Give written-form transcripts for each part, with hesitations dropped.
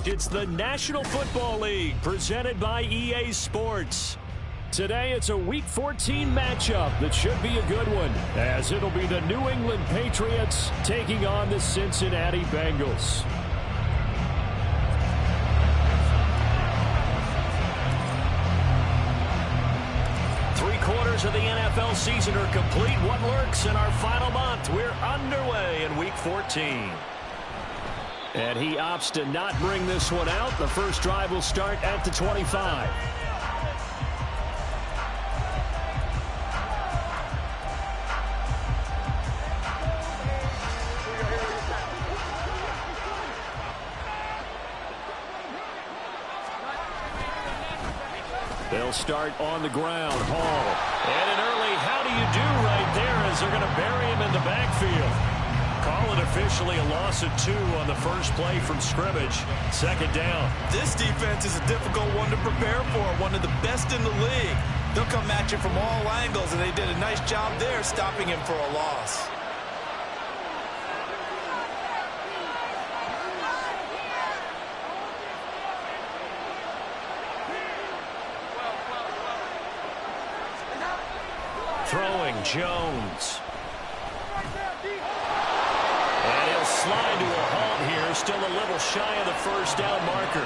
It's the National Football League presented by EA Sports. Today it's a Week 14 matchup that should be a good one, as it'll be the New England Patriots taking on the Cincinnati Bengals. Three-quarters of the NFL season are complete. What lurks in our final month? We're underway in Week 14. And he opts to not bring this one out. The first drive will start at the 25. They'll start on the ground. Hall. And an early how do you do right there as they're going to bury him in the backfield. Call it officially a loss of 2 on the first play from scrimmage. Second down. This defense is a difficult one to prepare for, one of the best in the league. They'll come at you from all angles, and they did a nice job there stopping him for a loss. Throwing Jones. And he'll slide to a halt here, still a little shy of the first down marker.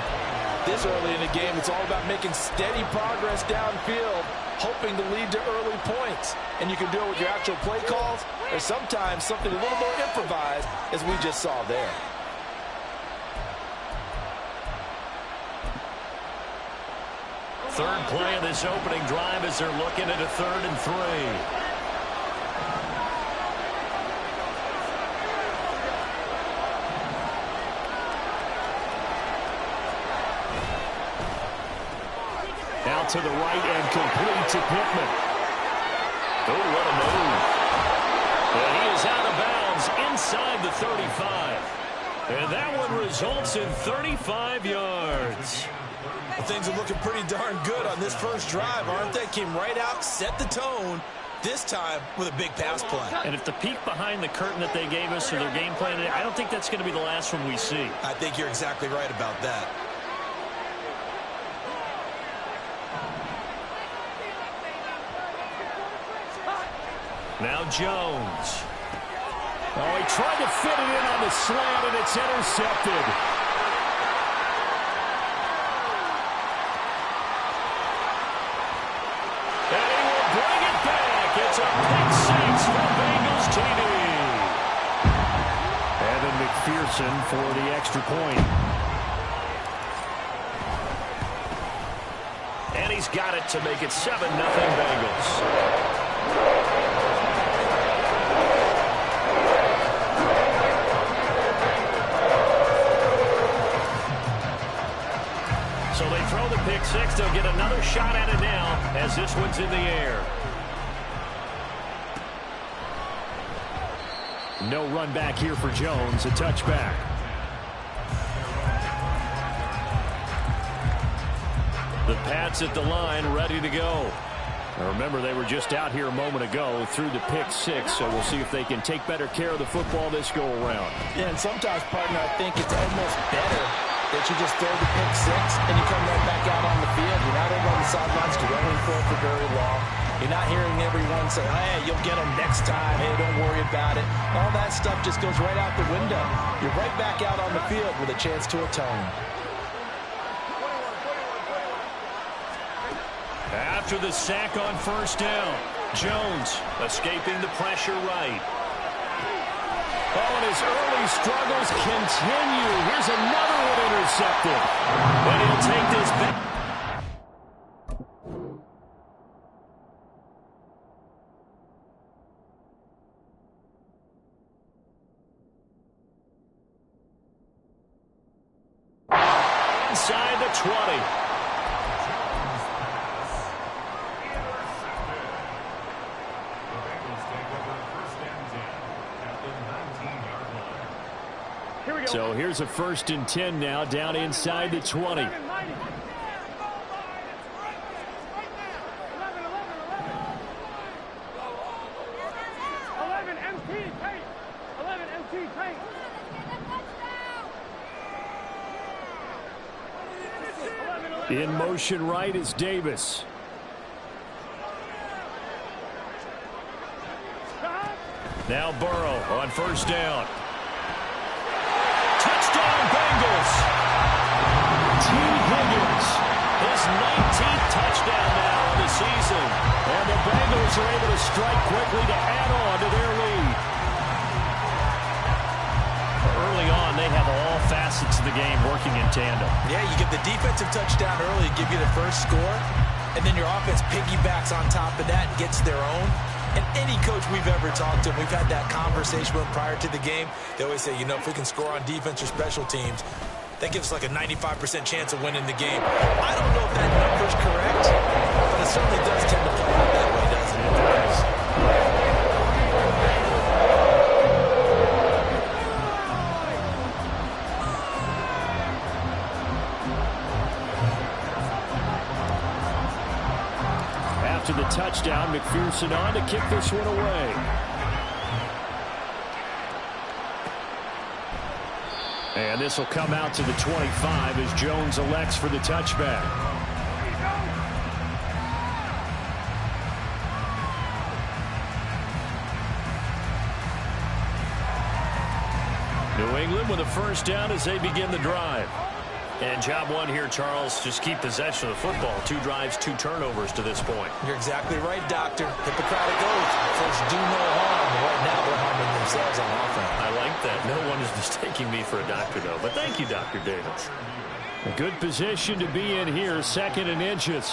This early in the game, it's all about making steady progress downfield, hoping to lead to early points. And you can do it with your actual play calls, or sometimes something a little more improvised, as we just saw there. Third play of this opening drive as they're looking at a 3rd and 3. Out to the right and complete to Pittman. Oh, what a move. And he is out of bounds inside the 35. And that one results in 35 yards. Well, things are looking pretty darn good on this first drive, aren't they? Came right out, set the tone, this time with a big pass play. And if the peek behind the curtain that they gave us or their game plan, I don't think that's going to be the last one we see. I think you're exactly right about that. Now Jones. Oh, he tried to fit it in on the slant, and it's intercepted. And he will bring it back. It's a pick 6 for Bengals TD. Evan McPherson for the extra point. And he's got it to make it 7-0 Bengals. So they throw the pick 6. They'll get another shot at it now as this one's in the air. No run back here for Jones. A touchback. The Pats at the line ready to go. Now remember, they were just out here a moment ago through the pick 6, so we'll see if they can take better care of the football this go-around. Yeah, and sometimes, partner, I think it's almost better that you just throw the pick 6 and you come right back out on the field. You're not over on the sidelines dwelling for it for very long. You're not hearing everyone say, hey, you'll get them next time. Hey, don't worry about it. All that stuff just goes right out the window. You're right back out on the field with a chance to atone. After the sack on first down, Jones escaping the pressure right. Oh, and his early struggles continue. Here's another one intercepted. And he'll take this back. Inside the 20. So here's a 1st and 10 now down inside the 20. In motion right is Davis. Now Burrow on first down. Touchdown Bengals. T. Higgins, his 19th touchdown now of the season. And the Bengals are able to strike quickly to add on to their lead. Early on, they have all facets of the game working in tandem. Yeah, you get the defensive touchdown early, give you the first score, and then your offense piggybacks on top of that and gets their own. And any coach we've ever talked to, we've had that conversation with prior to the game, they always say, you know, if we can score on defense or special teams, that gives us like a 95% chance of winning the game. I don't know if that number's correct, but it certainly does tend to play out that way, doesn't it? It does. After the touchdown, McPherson on to kick this one away. And this will come out to the 25 as Jones elects for the touchback. New England with a first down as they begin the drive. And job one here, Charles, just keep possession of the football. 2 drives, 2 turnovers to this point. You're exactly right, Doctor. Hippocratic oath. First, do no harm. Right now, they're harming themselves on offense. I like that. No one is mistaking me for a doctor, though. But thank you, Dr. Davis. A good position to be in here, 2nd and inches.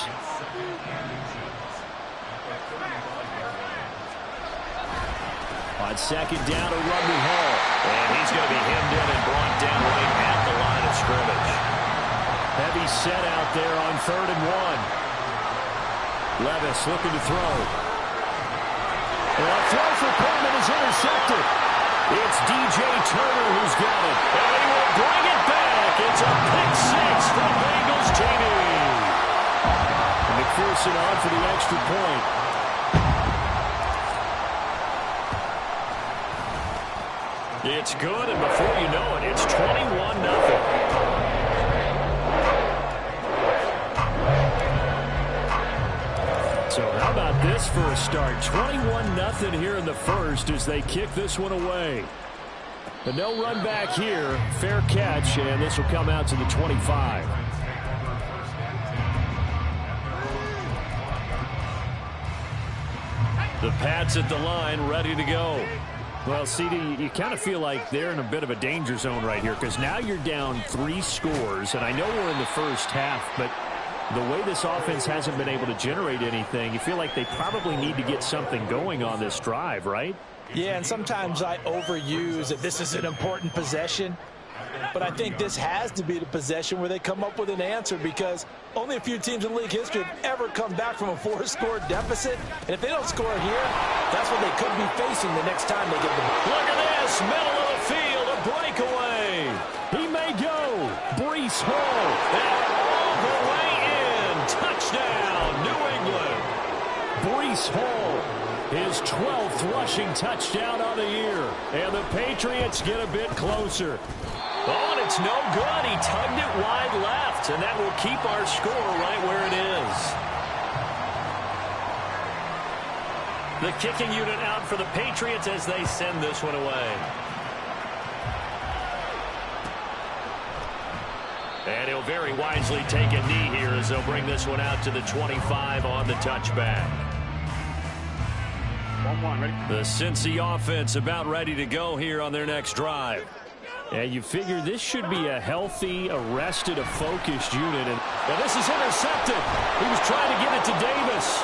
On 2nd down, a run with Hall. And he's going to be hemmed in and brought down right at the line of scrimmage. Heavy set out there on 3rd and 1. Levis looking to throw. And a throw for Pittman is intercepted. It's D.J. Turner who's got it. And he will bring it back. It's a pick 6 from Bengals TV. And McPherson on for the extra point. It's good, and before you know it, it's 21-0. So how about this for a start? 21-0 here in the first as they kick this one away. But no run back here. Fair catch, and this will come out to the 25. The Pats at the line, ready to go. Well, CD, you kind of feel like they're in a bit of a danger zone right here because now you're down 3 scores, and I know we're in the first half, but the way this offense hasn't been able to generate anything, you feel like they probably need to get something going on this drive, right? Yeah, and sometimes I overuse that this is an important possession, but I think this has to be the possession where they come up with an answer because only a few teams in league history have ever come back from a 4-score deficit. And if they don't score here, that's what they could be facing the next time they get the ball. Look at this, middle of the field, a breakaway. He may go. Breece Hall. And all the way in. Touchdown, New England. Breece Hall, his 12th rushing touchdown on the year. And the Patriots get a bit closer. Oh, and it's no good. He tugged it wide left, and that will keep our score right where it is. The kicking unit out for the Patriots as they send this one away. And he'll very wisely take a knee here as they'll bring this one out to the 25 on the touchback. 1-1, ready? The Cincy offense about ready to go here on their next drive. And you figure this should be a healthy, arrested, a focused unit. And this is intercepted. He was trying to get it to Davis.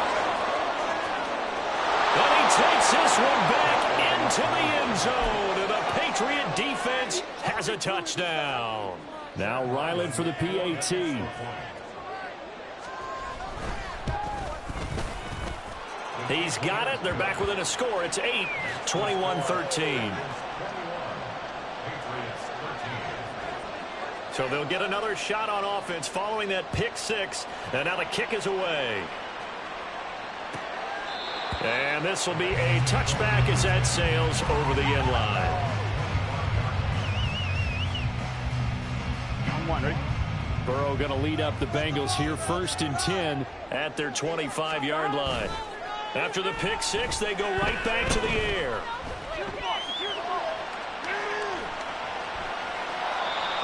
And he takes this one back into the end zone. And the Patriot defense has a touchdown. Now Ryland for the PAT. He's got it. They're back within a score. It's 8, 21-13. So they'll get another shot on offense following that pick 6. And now the kick is away. And this will be a touchback as that sails over the end line. 1-1, ready? Burrow going to lead up the Bengals here, 1st and 10 at their 25-yard line. After the pick six, they go right back to the air.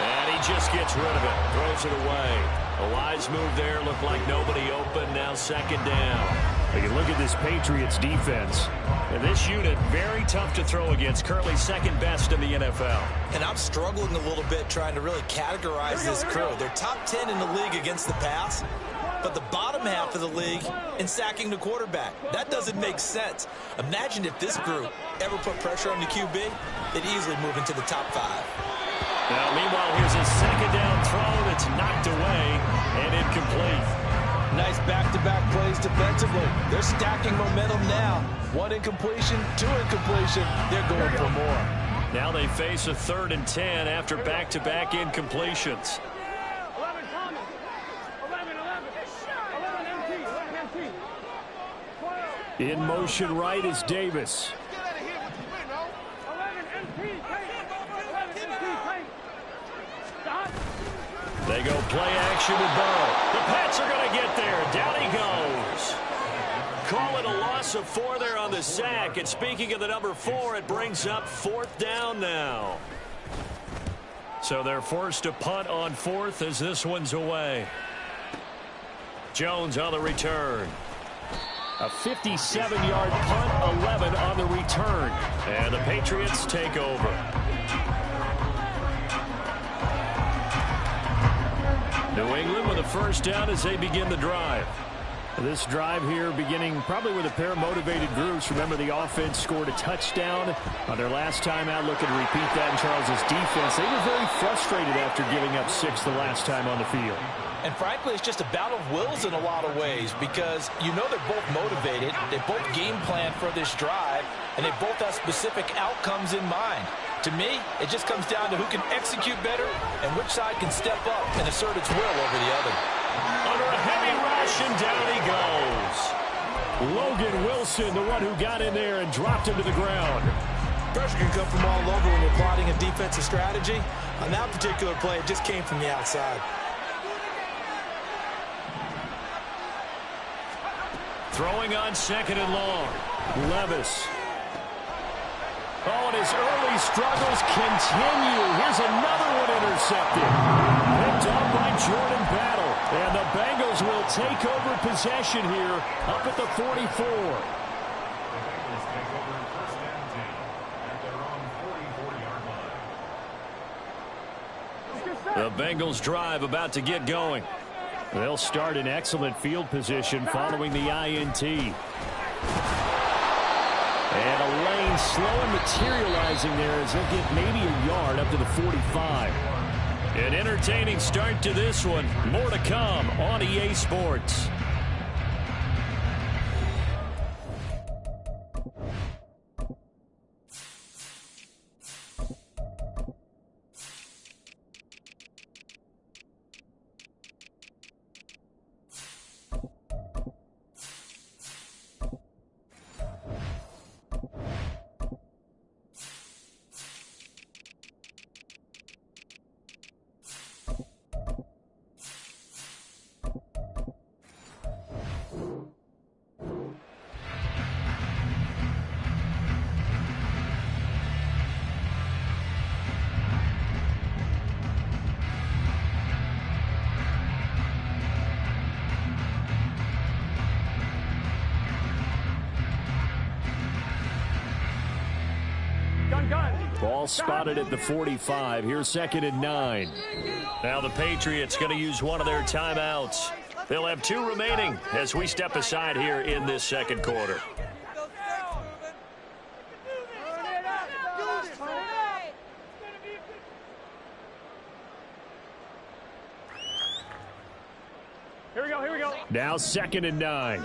And he just gets rid of it, throws it away. A wise move there, looked like nobody open, now 2nd down. You can look at this Patriots defense. And this unit, very tough to throw against, currently 2nd best in the NFL. And I'm struggling a little bit trying to really categorize this crew. They're top 10 in the league against the pass, but the bottom half of the league in sacking the quarterback. That doesn't make sense. Imagine if this group ever put pressure on the QB, they'd easily move into the top 5. Now, meanwhile, here's a 2nd down throw that's knocked away and incomplete. Nice back-to-back plays defensively. They're stacking momentum now. 1 incompletion, 2 incompletion. They're going for more. Now they face a 3rd and 10 after back-to-back incompletions. 11 in motion right is Davis. They go play action with Burrow. The Pats are going to get there. Down he goes. Call it a loss of 4 there on the sack. And speaking of the number 4, it brings up 4th down now. So they're forced to punt on 4th as this one's away. Jones on the return. A 57-yard punt, 11 on the return. And the Patriots take over. New England with a 1st down as they begin the drive. This drive here beginning probably with a pair of motivated groups. Remember, the offense scored a touchdown on their last time out. Looking to repeat that in Charles's defense. They were very frustrated after giving up 6 the last time on the field. And frankly, it's just a battle of wills in a lot of ways because you know they're both motivated. They both game plan for this drive, and they both have specific outcomes in mind. To me, it just comes down to who can execute better and which side can step up and assert its will over the other. Under a heavy rush, and down he goes. Logan Wilson, the one who got in there and dropped him to the ground. Pressure can come from all over when you're plotting a defensive strategy. On that particular play, it just came from the outside. Throwing on 2nd and long. Levis. Oh, and his early struggles continue. Here's another one intercepted. Picked up by Jordan Battle. And the Bengals will take over possession here up at the 44. The Bengals drive about to get going. They'll start in excellent field position following the INT. And a lane slow and materializing there as they'll get maybe a yard up to the 45. An entertaining start to this one. More to come on EA Sports. Ball spotted at the 45. Here's 2nd and 9. Now the Patriots going to use one of their timeouts. They'll have 2 remaining as we step aside here in this 2nd quarter. Here we go. Now 2nd and 9.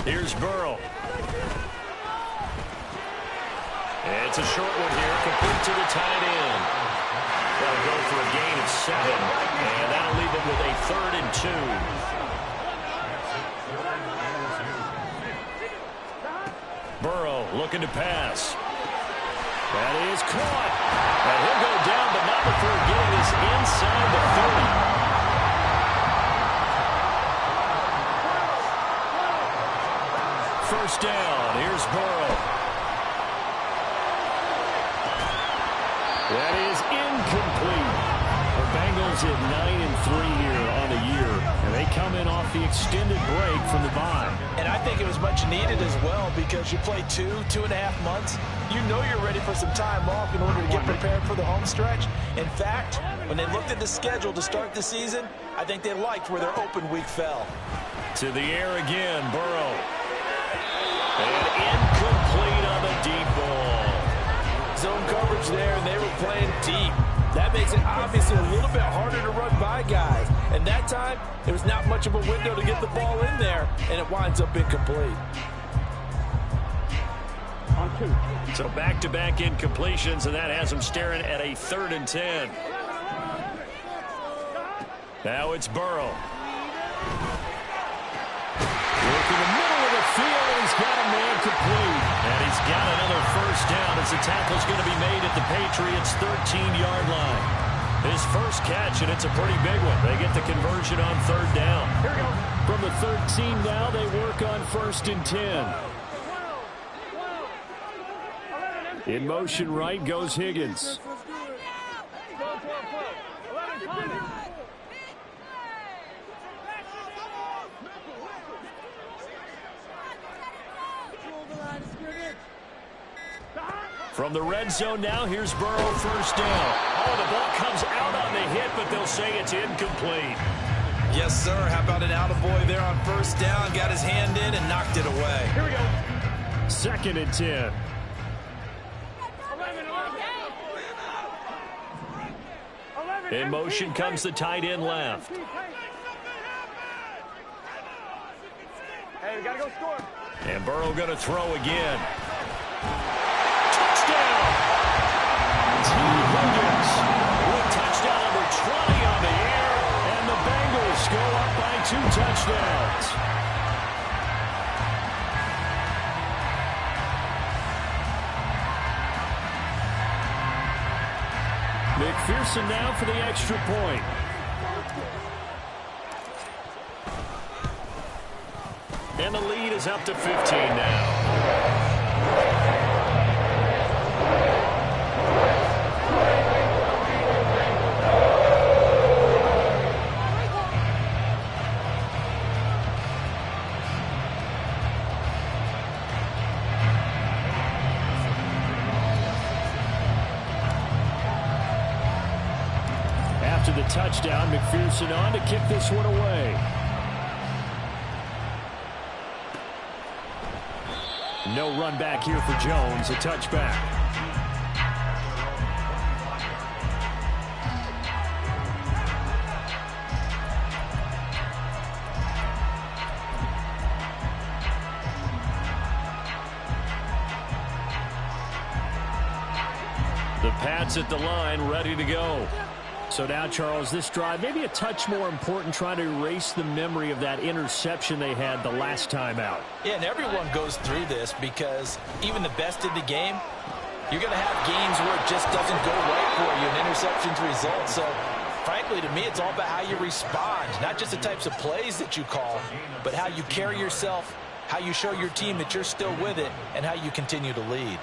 Here's Burrow. It's a short one here, complete to the tight end. That'll go for a gain of 7, and that'll leave them with a 3rd and 2. Burrow looking to pass. That is caught, and he'll go down first down. Here's Burrow. That is incomplete. The Bengals at 9-3 here on the year, and they come in off the extended break from the bye. And I think it was much needed as well, because you play 2.5 months. You know you're ready for some time off in order to get prepared for the home stretch. In fact, when they looked at the schedule to start the season, I think they liked where their open week fell. To the air again, Burrow. And incomplete on the deep ball. Zone coverage there, and they were playing deep. That makes it obviously a little bit harder to run by guys. And that time, there was not much of a window to get the ball in there, and it winds up incomplete. On 2. So back-to-back incompletions, and that has them staring at a 3rd and 10. Now it's Burrow. Work in the middle of the field, and he's got a man complete. And he's got another first down as the tackle's going to be made at the Patriots' 13-yard line. His first catch, and it's a pretty big one. They get the conversion on 3rd down. Here we go. From the 13 now, they work on 1st and 10. In motion right goes Higgins. From the red zone now, here's Burrow, first down. Oh, the ball comes out on the hit, but they'll say it's incomplete. Yes, sir. How about an attaboy there on first down? Got his hand in and knocked it away. Here we go. 2nd and 10. 11. In motion comes the tight end left. Hey, we got to go score. And Burrow going to throw again. Touchdown! T. Higgins with touchdown number 20 on the air, and the Bengals go up by 2 touchdowns. McPherson now for the extra point. And the lead is up to 15 now. After the touchdown, McPherson on to kick this one away. No run back here for Jones, a touchback. The Pats at the line, ready to go. So now, Charles, this drive, maybe a touch more important, trying to erase the memory of that interception they had the last time out. Yeah, and everyone goes through this, because even the best in the game, you're going to have games where it just doesn't go right for you, and interceptions result. So, frankly, to me, it's all about how you respond, not just the types of plays that you call, but how you carry yourself, how you show your team that you're still with it, and how you continue to lead.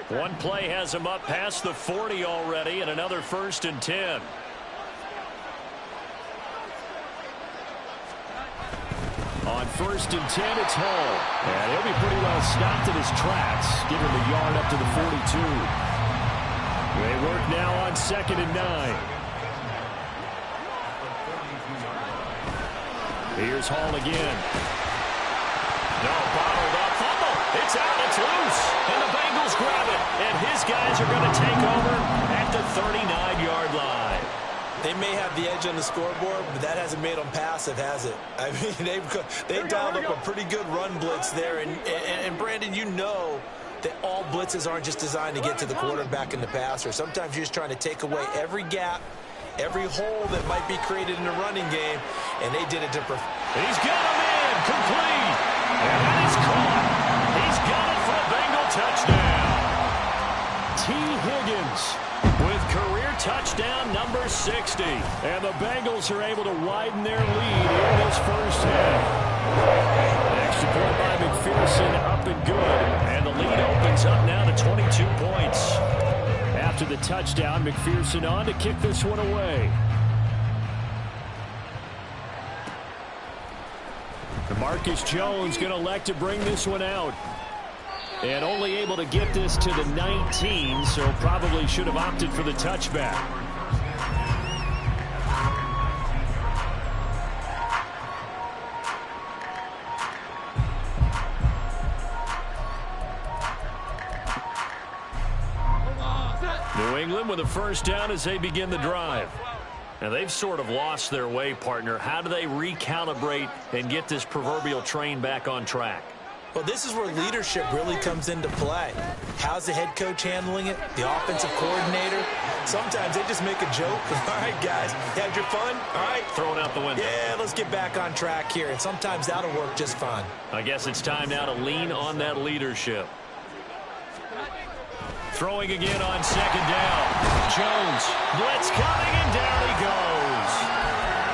One play has him up past the 40 already, and another 1st and 10. On 1st and 10, it's Hall. And he'll be pretty well stopped in his tracks, giving the yard up to the 42. They work now on 2nd and 9. Here's Hall again. No, bottled up. Fumble. It's out. It's loose. And the Bengals grab it. And his guys are going to take over at the 39-yard line. They may have the edge on the scoreboard, but that hasn't made them passive, has it? I mean, they've dialed up a pretty good run blitz there. And Brandon, you know that all blitzes aren't just designed to get to the quarterback and the passer. Sometimes you're just trying to take away every gap, every hole that might be created in the running game, and they did it to perfection. He's got him in, complete, and that is caught. He's got it for a Bengal touchdown. T. T. Higgins with career touchdown number 60. And the Bengals are able to widen their lead in this first half. Extra point by McPherson, up and good. And the lead opens up now to 22 points. After the touchdown, McPherson on to kick this one away. Marcus Jones going to elect to bring this one out. And only able to get this to the 19, so probably should have opted for the touchback. New England with a first down as they begin the drive. Now, they've sort of lost their way, partner. How do they recalibrate and get this proverbial train back on track? Well, this is where leadership really comes into play. How's the head coach handling it? The offensive coordinator? Sometimes they just make a joke. All right, guys, had your fun? All right. Throw it out the window. Yeah, let's get back on track here. And sometimes that'll work just fine. I guess it's time now to lean on that leadership. Throwing again on second down. Jones, blitz coming, and down he goes.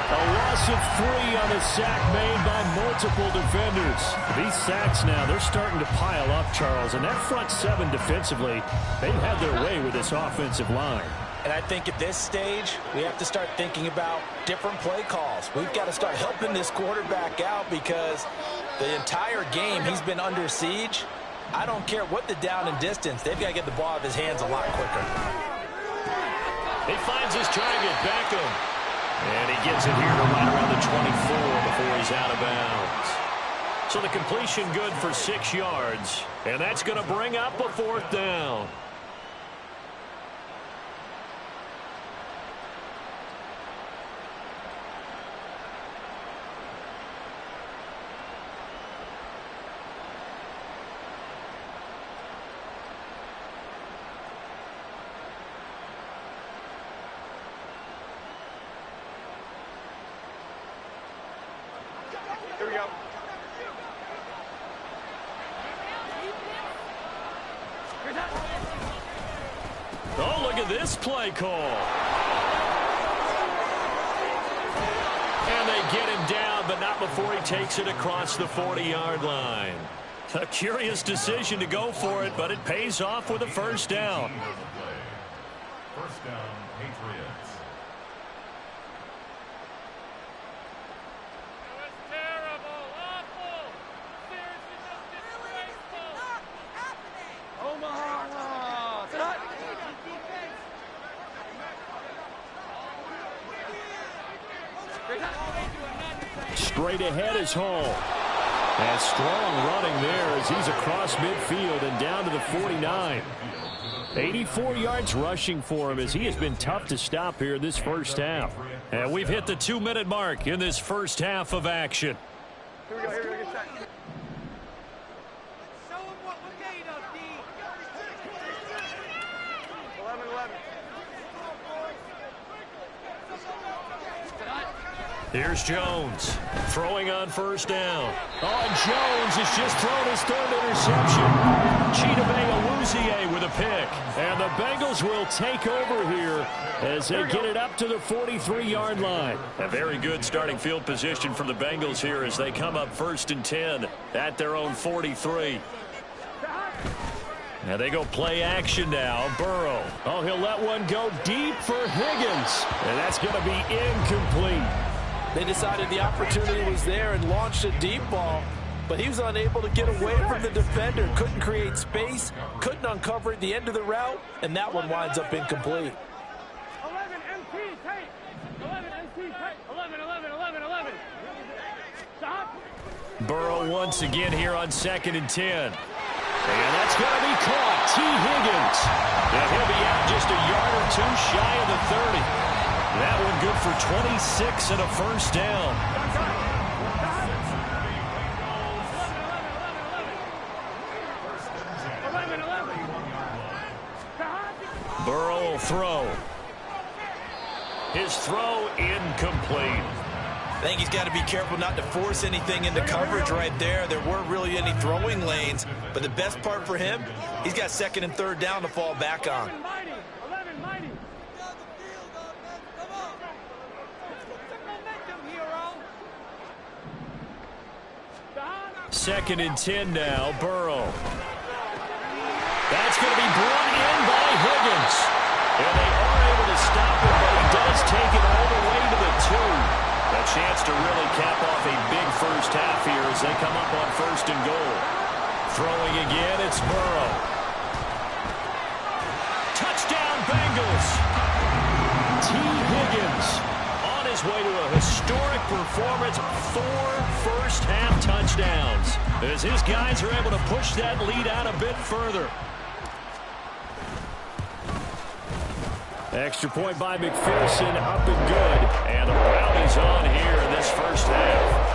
A loss of 3 on a sack made by multiple defenders. These sacks now, they're starting to pile up, Charles. And that front 7 defensively, they've had their way with this offensive line. And I think at this stage, we have to start thinking about different play calls. We've got to start helping this quarterback out because the entire game he's been under siege. I don't care what the down and distance. They've got to get the ball out of his hands a lot quicker. He finds his target, Beckham. And he gets it here to right around the 24 before he's out of bounds. So the completion good for 6 yards. And that's going to bring up a 4th down. Here we go. Oh, look at this play call. And they get him down, but not before he takes it across the 40-yard line. A curious decision to go for it, but it pays off with a first down. First down, Patriots. Straight ahead is Hall. And strong running there as he's across midfield and down to the 49. 84 yards rushing for him as he has been tough to stop here in this first half. And we've hit the 2-minute mark in this first half of action. Here we go, get set. Show him what we're made of, D. 11-11. Here's Jones throwing on first down. Oh, and Jones has just thrown his 3rd interception. Chidobe Awuzie with a pick. And the Bengals will take over here as they get it up to the 43-yard line. A very good starting field position for the Bengals here as they come up 1st and 10 at their own 43. Now they go play action now. Burrow. Oh, he'll let one go deep for Higgins. And that's going to be incomplete. They decided the opportunity was there and launched a deep ball, but he was unable to get away from the defender, couldn't create space, couldn't uncover at the end of the route, and that one winds up incomplete. 11 MT tight. 11 MT tight. 11. Stop. Burrow once again here on 2nd and 10. And that's going to be caught. T. Higgins. And he'll be out just a yard or 2 shy of the 30. That one good for 26 and a first down. Burrow will throw. His throw incomplete. I think he's got to be careful not to force anything into coverage right there. There weren't really any throwing lanes, but the best part for him, he's got second and third down to fall back on. 11, mighty. Second and 10 now, Burrow. That's going to be brought in by Higgins. And they are able to stop him, but he does take it all the way to the 2. A chance to really cap off a big first half here as they come up on first and goal. Throwing again, it's Burrow. Touchdown, Bengals. T. Higgins on his way to a historic performance, 4 first-half touchdowns, as his guys are able to push that lead out a bit further. Extra point by McPherson, up and good. And a rally's on here in this first half.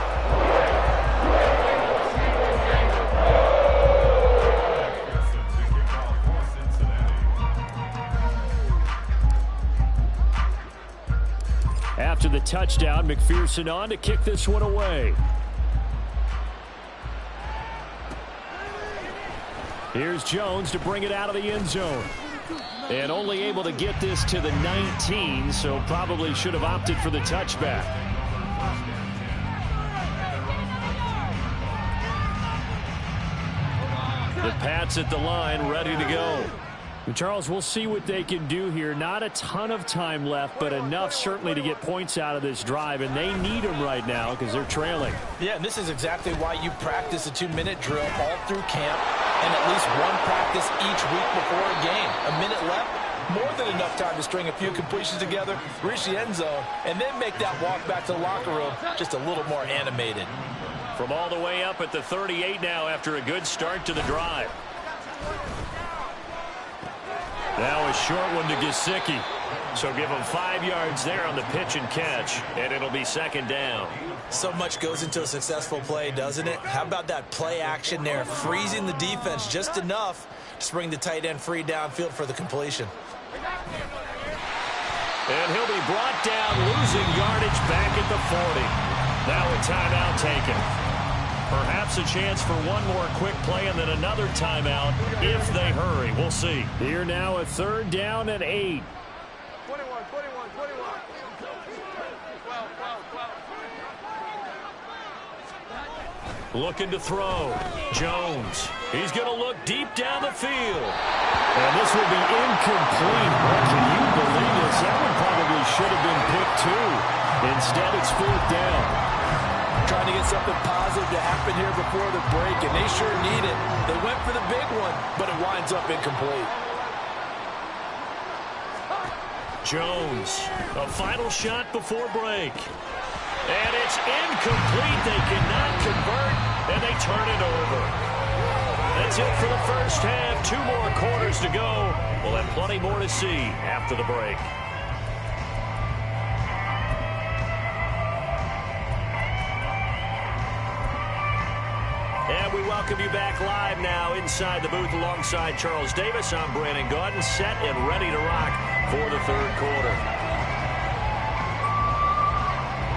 After the touchdown, McPherson on to kick this one away. Here's Jones to bring it out of the end zone. And only able to get this to the 19, so probably should have opted for the touchback. The Pats at the line, ready to go. And Charles, we'll see what they can do here. Not a ton of time left, but enough certainly to get points out of this drive, and they need them right now because they're trailing. Yeah, and this is exactly why you practice a 2-minute drill all through camp and at least one practice each week before a game. A minute left, more than enough time to string a few completions together, reach the end zone, and then make that walk back to the locker room just a little more animated. From all the way up at the 38 now after a good start to the drive. Now a short one to Gesicki. So give him 5 yards there on the pitch and catch, and it'll be second down. So much goes into a successful play, doesn't it? How about that play action there, freezing the defense just enough to bring the tight end free downfield for the completion. And he'll be brought down, losing yardage back at the 40. Now a timeout taken. Perhaps a chance for one more quick play and then another timeout if they hurry. We'll see. Here now a third down and 8. 21. 12. Looking to throw. Jones. He's going to look deep down the field. And this will be incomplete. What can you believe this? That one probably should have been picked too. Instead, it's fourth down. Trying to get something positive to happen here before the break, and they sure need it. They went for the big one, but it winds up incomplete. Jones, a final shot before break. And it's incomplete. They cannot convert, and they turn it over. That's it for the first half. 2 more quarters to go. We'll have plenty more to see after the break. And we welcome you back live now inside the booth alongside Charles Davis. I'm Brandon Gaudin, set and ready to rock for the third quarter.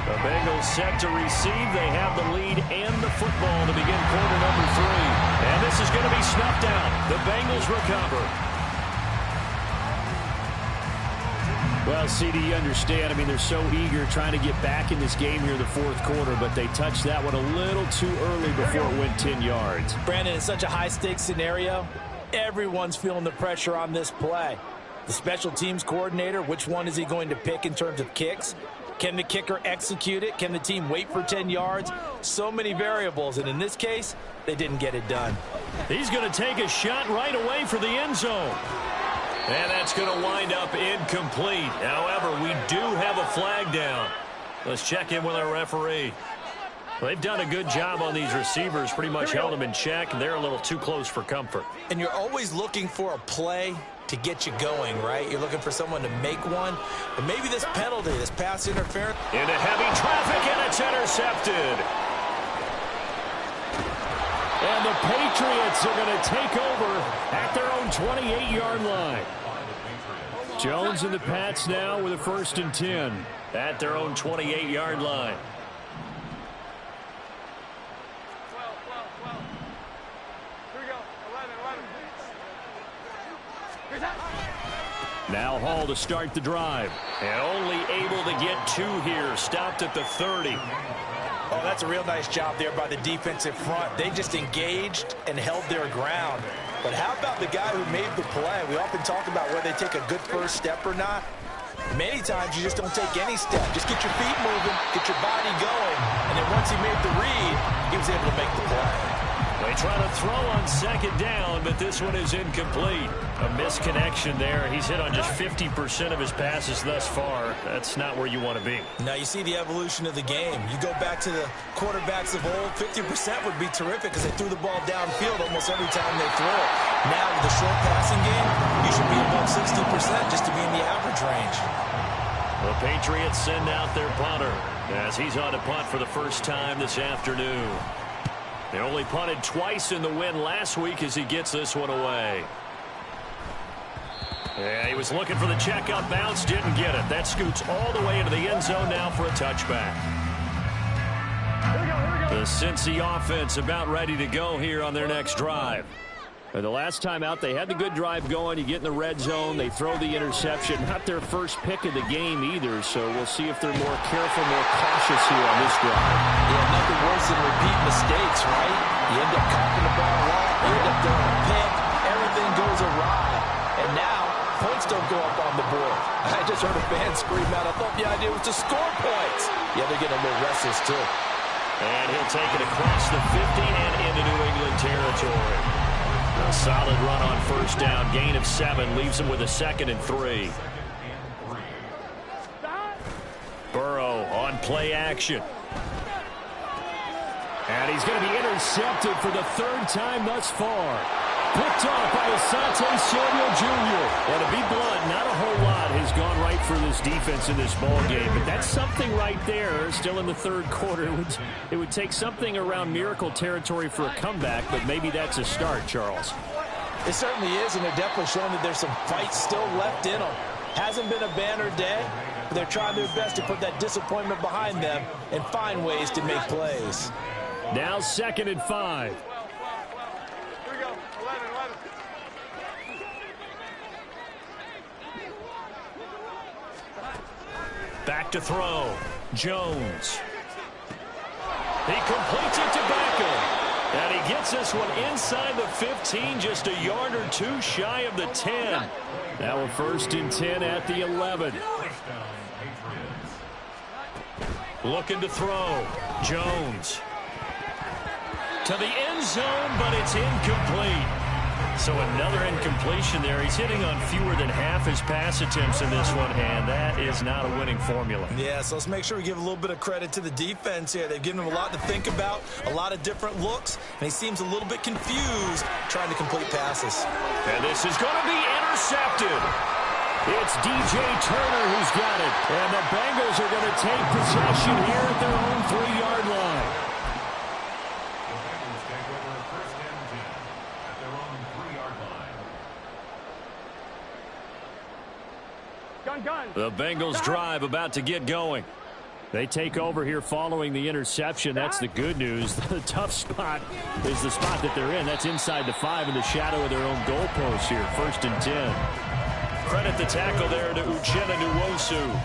The Bengals set to receive. They have the lead and the football to begin quarter number 3. And this is going to be snuffed out. The Bengals recover. Well, CD, you understand. I mean, they're so eager trying to get back in this game here in the fourth quarter, but they touched that one a little too early before it went 10 yards. Brandon, it's such a high-stakes scenario. Everyone's feeling the pressure on this play. The special teams coordinator, which one is he going to pick in terms of kicks? Can the kicker execute it? Can the team wait for 10 yards? So many variables, and in this case, they didn't get it done. He's going to take a shot right away for the end zone. And that's going to wind up incomplete. However, we do have a flag down. Let's check in with our referee. Well, they've done a good job on these receivers, pretty much held them in check. They're a little too close for comfort. And you're always looking for a play to get you going, right? You're looking for someone to make one. But maybe this penalty, this pass interference. Into heavy traffic, and it's intercepted. And the Patriots are going to take over at their own 28-yard line. Jones and the Pats now with a 1st and 10 at their own 28-yard line. Now Hall to start the drive. And only able to get 2 here. Stopped at the 30. Oh, that's a real nice job there by the defensive front. They just engaged and held their ground. But how about the guy who made the play? We often talk about whether they take a good first step or not. Many times you just don't take any step. Just get your feet moving, get your body going. And then once he made the read, he was able to make the play. They try to throw on second down, but this one is incomplete. A misconnection there. He's hit on just 50% of his passes thus far. That's not where you want to be. Now you see the evolution of the game. You go back to the quarterbacks of old, 50% would be terrific because they threw the ball downfield almost every time they threw it. Now with the short passing game, you should be above 60% just to be in the average range. The Patriots send out their punter as he's on to punt for the first time this afternoon. They only punted twice in the win last week as he gets this one away. Yeah, he was looking for the checkup bounce, didn't get it. That scoots all the way into the end zone now for a touchback. The Cincy offense about ready to go here on their next drive. The last time out, they had the good drive going. You get in the red zone, they throw the interception. Not their first pick of the game either, so we'll see if they're more careful, more cautious here on this drive. Yeah, nothing worse than repeat mistakes, right? You end up cocking the ball wrong, you end up throwing a pick, everything goes awry. And now, points don't go up on the board. I just heard a fan scream out, I thought the idea was to score points. Yeah, they're getting a little restless, too. And he'll take it across the 50 and into New England territory. A solid run on first down. Gain of 7 leaves him with a 2nd and 3. Burrow on play action. And he's going to be intercepted for the 3rd time thus far. Picked off by Asante Samuel Jr. And to be blunt, not a whole lot has gone right for this defense in this ball game. But that's something right there. Still in the 3rd quarter. It would take something around miracle territory for a comeback, but maybe that's a start, Charles. It certainly is, and they're definitely showing that there's some fight still left in them. Hasn't been a banner day, but they're trying their best to put that disappointment behind them and find ways to make plays. Now 2nd and 5. Here we go. 11. Back to throw. Jones. He completes it to Beckham. And he gets this one inside the 15, just a yard or 2 shy of the 10. Now a 1st and 10 at the 11. Looking to throw. Jones. To the end zone, but it's incomplete. So another incompletion there. He's hitting on fewer than half his pass attempts in this one, and that is not a winning formula. Yeah, so let's make sure we give a little bit of credit to the defense here. They've given him a lot to think about, a lot of different looks, and he seems a little bit confused trying to complete passes. And this is going to be intercepted. It's DJ Turner who's got it, and the Bengals are going to take possession here at their own 3-yard line. The Bengals drive about to get going. They take over here following the interception. That's the good news. The tough spot is the spot that they're in. That's inside the 5 in the shadow of their own goalpost here. 1st and 10. Credit the tackle there to Uchenna Nwosu.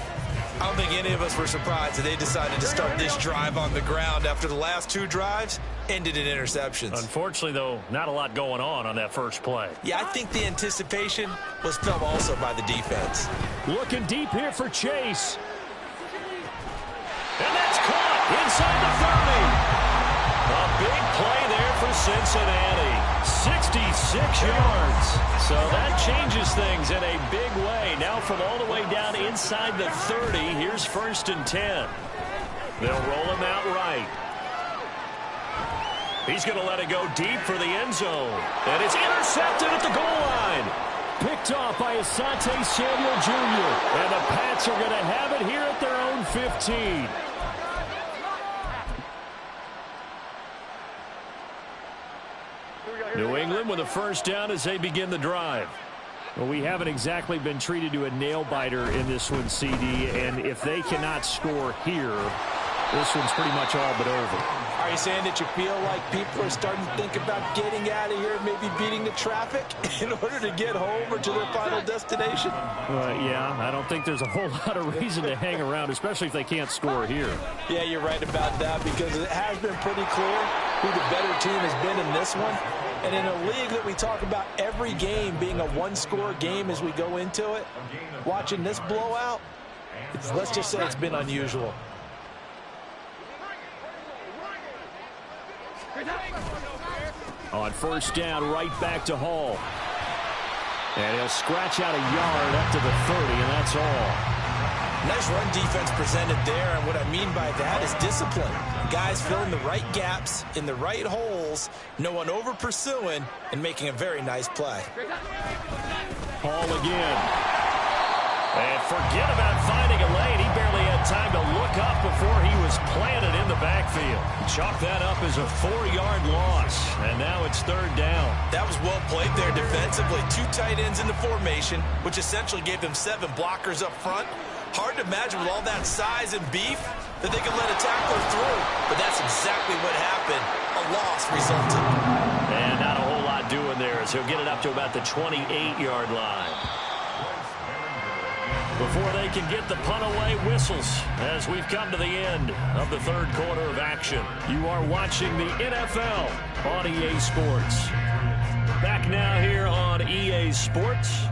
I don't think any of us were surprised that they decided to start this drive on the ground after the last 2 drives ended in interceptions. Unfortunately, though, not a lot going on that first play. Yeah, I think the anticipation was felt also by the defense. Looking deep here for Chase. And that's caught inside the 30. A big play there for Cincinnati. 66 yards. So that changes things in a big way. Now from all the way down inside the 30, here's 1st and 10. They'll roll him out right. He's going to let it go deep for the end zone. And it's intercepted at the goal line. Picked off by Asante Samuel Jr. And the Pats are going to have it here at their own 15. New England with a 1st down as they begin the drive. Well, we haven't exactly been treated to a nail-biter in this one, CD, and if they cannot score here, this one's pretty much all but over. Are you saying that you feel like people are starting to think about getting out of here, maybe beating the traffic in order to get home or to their final destination? Yeah, I don't think there's a whole lot of reason to hang around, especially if they can't score here. Yeah, you're right about that, because it has been pretty clear who the better team has been in this one. And in a league that we talk about every game being a one-score game as we go into it, watching this blowout, let's just say it's been unusual. On first down, right back to Hall. And he'll scratch out a yard up to the 30, and that's all. Nice run defense presented there, and what I mean by that is discipline. Guys filling the right gaps in the right holes, no one over pursuing, and making a very nice play. Hall again. And forget about finding a lane. He barely had time to look up before he was planted in the backfield. Chalk that up as a 4-yard loss, and now it's third down. That was well played there defensively. 2 tight ends in the formation, which essentially gave them 7 blockers up front. Hard to imagine with all that size and beef that they could let a tackler through, but that's exactly what happened. A loss resulted. And not a whole lot doing there, as he'll get it up to about the 28-yard line. Before they can get the punt away, whistles as we've come to the end of the third quarter of action. You are watching the NFL on EA Sports. Back now here on EA Sports.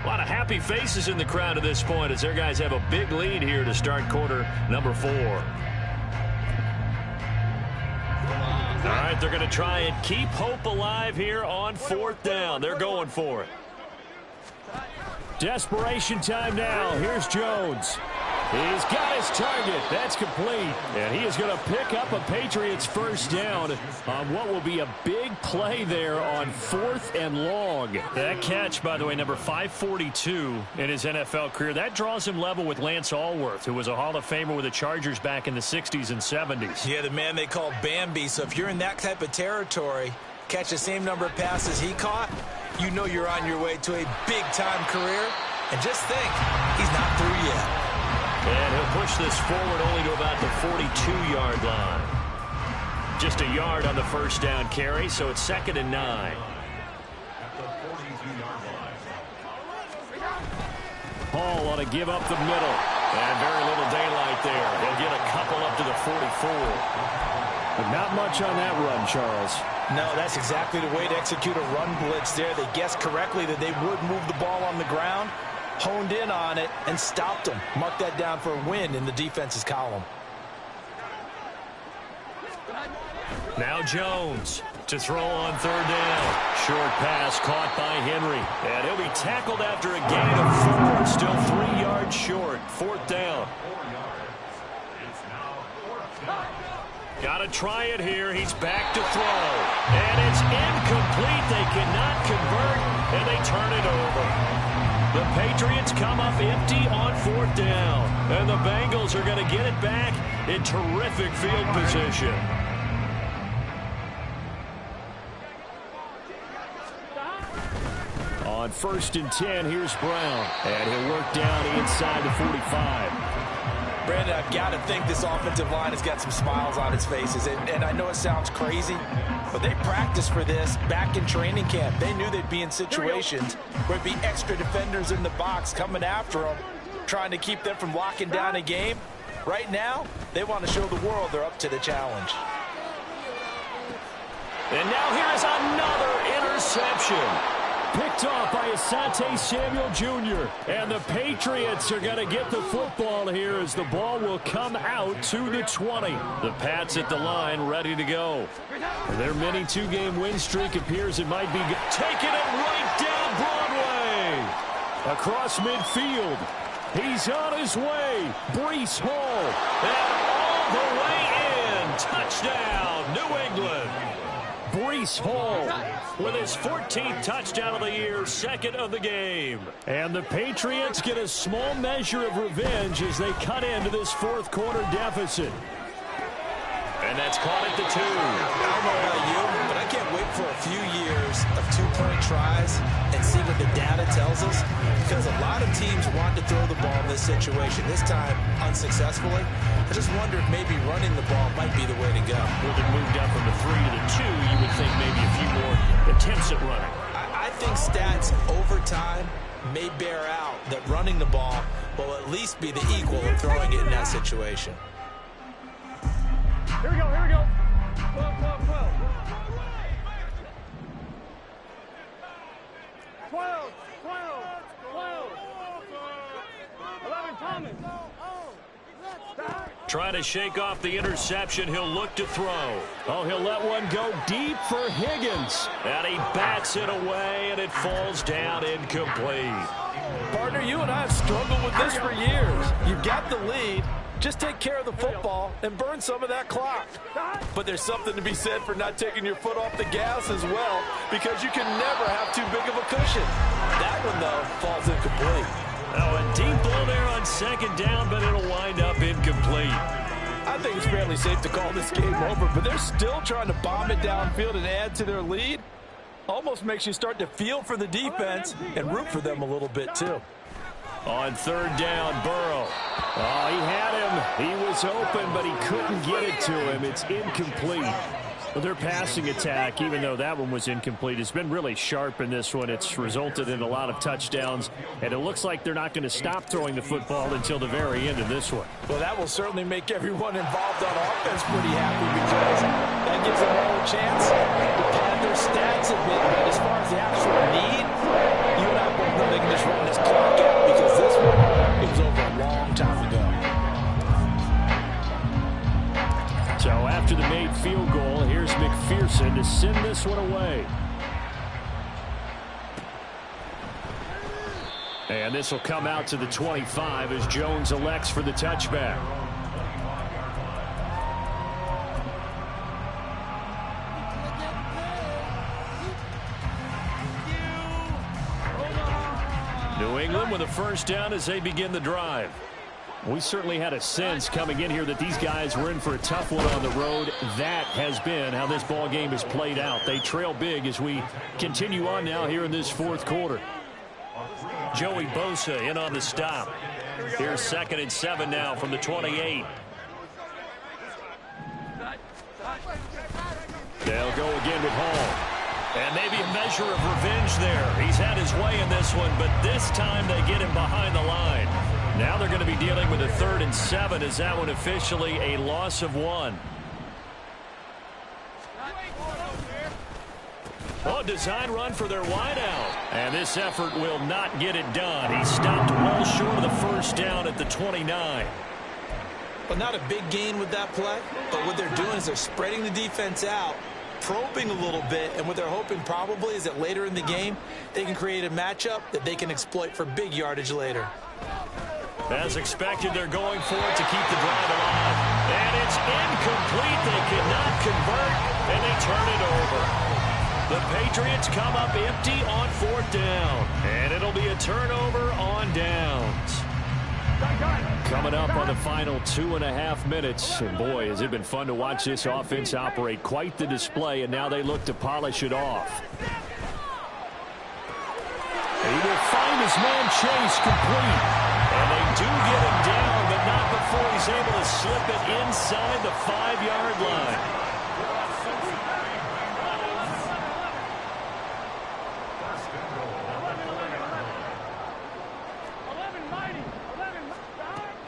A lot of happy faces in the crowd at this point as their guys have a big lead here to start quarter number 4. All right, they're going to try and keep hope alive here on fourth down. They're going for it. Desperation time now. Here's Jones. He's got his target. That's complete. And he is going to pick up a Patriots first down on what will be a big play there on 4th and long. That catch, by the way, number 542 in his NFL career, that draws him level with Lance Allworth, who was a Hall of Famer with the Chargers back in the 60s and 70s. Yeah, the man they call Bambi. So if you're in that type of territory, catch the same number of passes he caught, you know you're on your way to a big-time career. And just think, he's not through yet. And he'll push this forward only to about the 42-yard line. Just a yard on the first down carry, so it's 2nd and 9. Hall ought to give up the middle. And very little daylight there. He'll get a couple up to the 44. But not much on that run, Charles. No, that's exactly the way to execute a run blitz there. They guessed correctly that they would move the ball on the ground, honed in on it, and stopped them. Mark that down for a win in the defense's column. Now Jones to throw on third down. Short pass caught by Henry. And he'll be tackled after a gain of 4. Still 3 yards short. 4th down. Got to try it here. He's back to throw. And it's incomplete. They cannot convert, and they turn it over. The Patriots come up empty on 4th down. And the Bengals are going to get it back in terrific field position. On 1st and 10, here's Brown. And he'll work down inside the 45. Brandon, I've got to think this offensive line has got some smiles on its faces. And I know it sounds crazy, but they practiced for this back in training camp. They knew they'd be in situations where there'd be extra defenders in the box coming after them, trying to keep them from locking down a game. Right now, they want to show the world they're up to the challenge. And now here is another interception. Picked off by Asante Samuel Jr. And the Patriots are going to get the football here as the ball will come out to the 20. The Pats at the line ready to go. Their mini 2-game win streak appears it might be taking it right down Broadway. Across midfield. He's on his way. Breece Hall. And all the way in. Touchdown, New England. Breece Hall with his 14th touchdown of the year, 2nd of the game. And the Patriots get a small measure of revenge as they cut into this 4th quarter deficit. And that's caught at the 2. I don't know about you, but I can't wait for a few years of two-point tries and see what the data tells us, because a lot of teams want to throw the ball in this situation, this time unsuccessfully. I just wonder if maybe running the ball might be the way to go. Well, they moved up from the 3 to the 2. You would think maybe a few more attempts at running. I think stats over time may bear out that running the ball will at least be the equal of throwing it in that situation. Here we go, here we go. 12, 12, 12. 12, 12, 12. 11, Thomas. Trying to shake off the interception. He'll look to throw. Oh, he'll let one go deep for Higgins. And he bats it away, and it falls down incomplete. Partner, you and I have struggled with this for years. You've got the lead. Just take care of the football and burn some of that clock. But there's something to be said for not taking your foot off the gas as well, because you can never have too big of a cushion. That one, though, falls incomplete. Oh, a deep ball there on second down, but it'll wind up incomplete. I think it's fairly safe to call this game over, but they're still trying to bomb it downfield and add to their lead. Almost makes you start to feel for the defense and root for them a little bit, too. On third down, Burrow. Oh, he had him. He was open, but he couldn't get it to him. It's incomplete. Well, their passing attack, even though that one was incomplete, has been really sharp in this one. It's resulted in a lot of touchdowns, and it looks like they're not going to stop throwing the football until the very end of this one. Well, that will certainly make everyone involved on offense pretty happy, because that gives them all a chance to pad their stats a bit. But as far as the actual need, you and I both know they can just run this clock out, because this one, it was over a long time ago. So after the made field goal, here's McPherson to send this one away. And this will come out to the 25 as Jones elects for the touchback. New England with a first down as they begin the drive. We certainly had a sense coming in here that these guys were in for a tough one on the road. That has been how this ball game has played out. They trail big as we continue on now here in this fourth quarter. Joey Bosa in on the stop. Here's 2nd and 7 now from the 28. They'll go again with Hall. And maybe a measure of revenge there. He's had his way in this one, but this time they get him behind the line. Now they're going to be dealing with a 3rd and 7 as that one officially a loss of 1. Oh, design run for their wideout. And this effort will not get it done. He stopped well short of the first down at the 29. Well, not a big gain with that play, but what they're doing is they're spreading the defense out, probing a little bit, and what they're hoping probably is that later in the game they can create a matchup that they can exploit for big yardage later. As expected, they're going for it to keep the drive alive. And it's incomplete. They cannot convert, and they turn it over. The Patriots come up empty on 4th down, and it'll be a turnover on downs. Coming up on the final 2.5 minutes, and boy, has it been fun to watch this offense operate. Quite the display, and now they look to polish it off. He will find his man Chase complete. And they do get him down, but not before he's able to slip it inside the 5-yard line.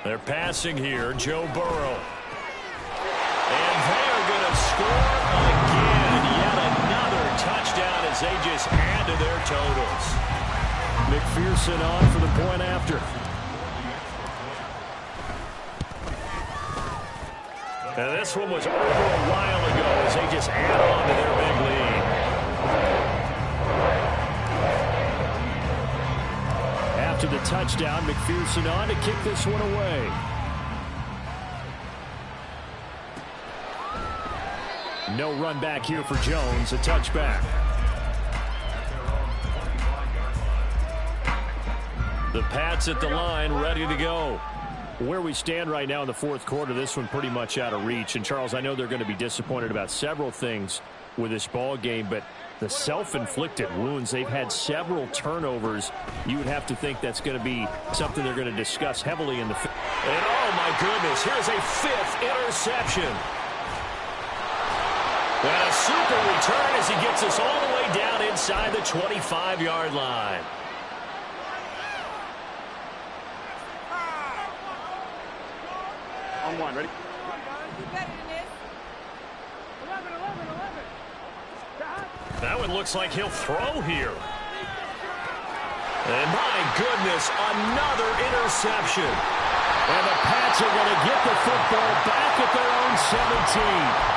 They're passing here, Joe Burrow. And they're going to score again. Yet another touchdown as they just add to their totals. McPherson on for the point after. And this one was over a while ago as they just add on to their big lead. After the touchdown, McPherson on to kick this one away. No run back here for Jones, a touchback. The Pats at the line, ready to go. Where we stand right now in the fourth quarter, this one pretty much out of reach. And, Charles, I know they're going to be disappointed about several things with this ball game, but the self-inflicted wounds, they've had several turnovers. You would have to think that's going to be something they're going to discuss heavily in the field. And, oh, my goodness, here's a 5th interception. And a super return as he gets us all the way down inside the 25-yard line. On one, ready? That one looks like he'll throw here. And my goodness, another interception. And the Pats are going to get the football back at their own 17.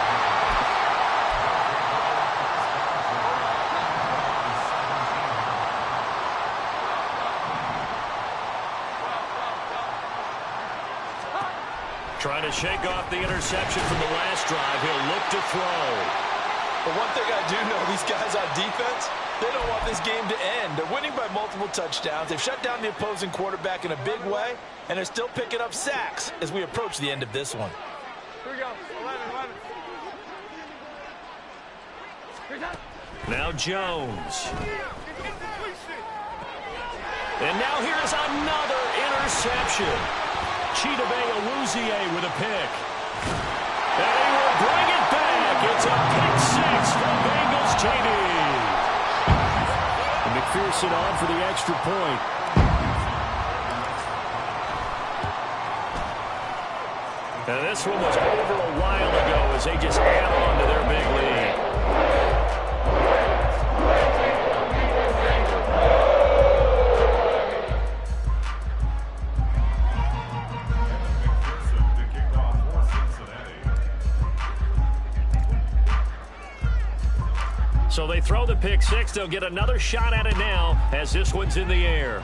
Trying to shake off the interception from the last drive. He'll look to throw. But one thing I do know, these guys on defense, they don't want this game to end. They're winning by multiple touchdowns. They've shut down the opposing quarterback in a big way, and they're still picking up sacks as we approach the end of this one. Here we go. 11. Now Jones. And now here's another interception. Chidobe Awuzie with a pick. And he will bring it back. It's a pick 6 for Bengals TD. And McPherson on for the extra point. And this one was over a while ago as they just add on to their big lead. So they throw the pick 6. They'll get another shot at it now as this one's in the air.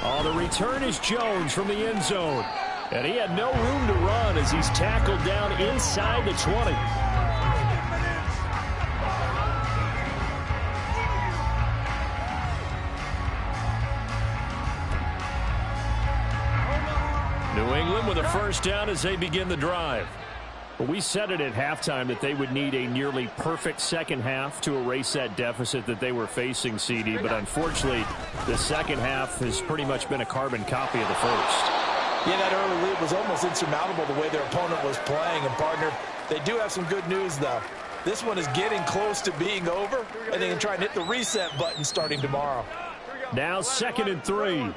Oh, the return is Jones from the end zone. And he had no room to run as he's tackled down inside the 20. New England with a first down as they begin the drive. But we said it at halftime that they would need a nearly perfect second half to erase that deficit that they were facing, CD. But unfortunately, the second half has pretty much been a carbon copy of the first. Yeah, that early lead was almost insurmountable the way their opponent was playing. And, partner, they do have some good news, though. This one is getting close to being over, and they can try and hit the reset button starting tomorrow. Now 2nd and 3.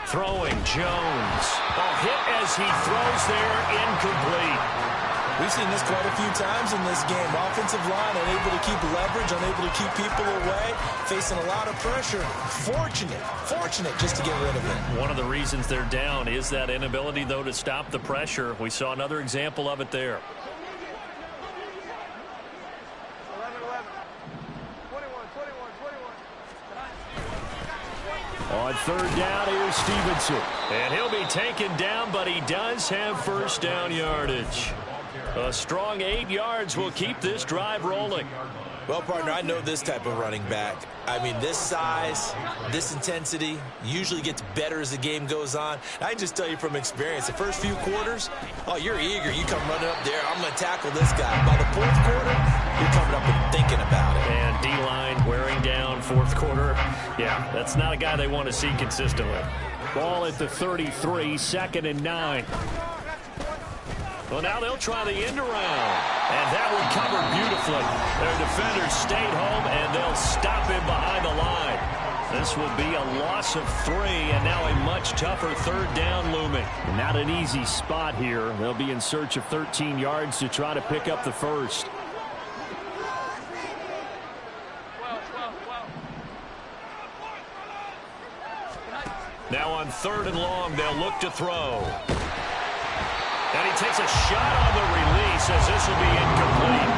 Throwing Jones. A hit as he throws there, incomplete. We've seen this quite a few times in this game. Offensive line unable to keep leverage, unable to keep people away, facing a lot of pressure. Fortunate just to get rid of it. One of the reasons they're down is that inability, though, to stop the pressure. We saw another example of it there. 21. On 3rd down, here's Stevenson. And he'll be taken down, but he does have first down yardage. A strong 8 yards will keep this drive rolling. Well, partner, I know this type of running back. I mean, this size, this intensity usually gets better as the game goes on. I can just tell you from experience, the first few quarters, oh, you're eager. You come running up there, I'm going to tackle this guy. By the 4th quarter, you're coming up and thinking about it. And D-line wearing down 4th quarter. Yeah, that's not a guy they want to see consistently. Ball at the 33, 2nd and 9. Well, now they'll try the end around. And that one covered beautifully. Their defenders stayed home, and they'll stop him behind the line. This will be a loss of 3, and now a much tougher 3rd down looming. Not an easy spot here. They'll be in search of 13 yards to try to pick up the first. Now on 3rd and long, they'll look to throw. And he takes a shot on the release as this will be incomplete.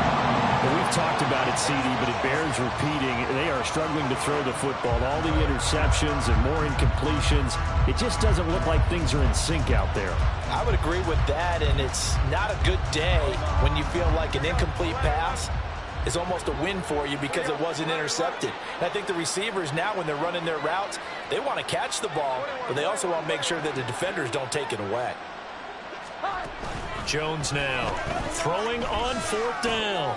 Well, we've talked about it, CD, but it bears repeating. They are struggling to throw the football. All the interceptions and more incompletions. It just doesn't look like things are in sync out there. I would agree with that, and it's not a good day when you feel like an incomplete pass is almost a win for you because it wasn't intercepted. And I think the receivers now, when they're running their routes, they want to catch the ball, but they also want to make sure that the defenders don't take it away. Jones now throwing on 4th down.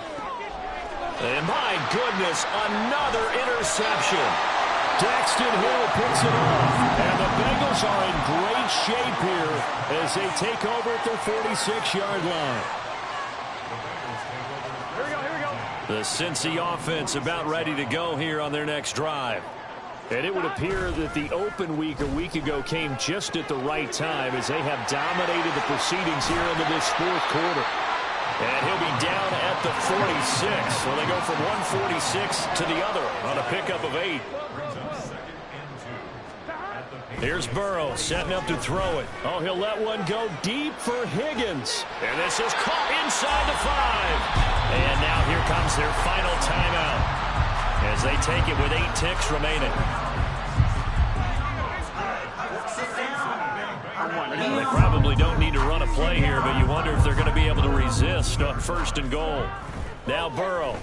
And my goodness, another interception. Daxton Hill picks it off. And the Bengals are in great shape here as they take over at their 46-yard line. Here we go, here we go. The Cincy offense about ready to go here on their next drive. And it would appear that the open week a week ago came just at the right time as they have dominated the proceedings here into this 4th quarter. And he'll be down at the 46. So they go from 146 to the other on a pickup of 8. Here's Burrow setting up to throw it. Oh, he'll let one go deep for Higgins. And this is caught inside the 5. And now here comes their final timeout as they take it with 8 ticks remaining. They probably don't need to run a play here, but you wonder if they're going to be able to resist on 1st and goal. Now Burrow.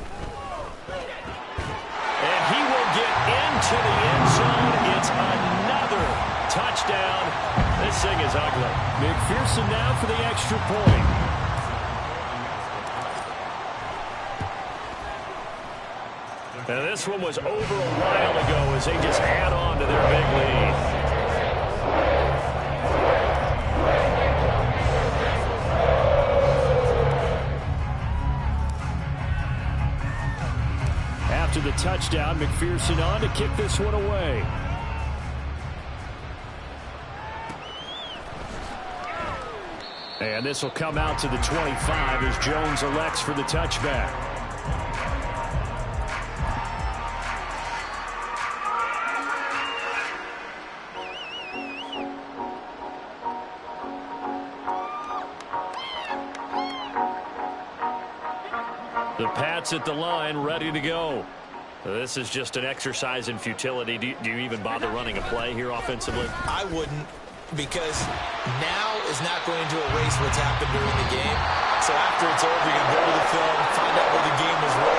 And he will get into the end zone. It's another touchdown. This thing is ugly. McPherson now for the extra point. Now this one was over a while ago as they just add on to their big lead. After the touchdown, McPherson on to kick this one away. And this will come out to the 25 as Jones elects for the touchback. The Pats at the line, ready to go. This is just an exercise in futility. Do you even bother running a play here offensively? I wouldn't, because now is not going to erase what's happened during the game. So after it's over, you can go to the film, find out where the game was rolled.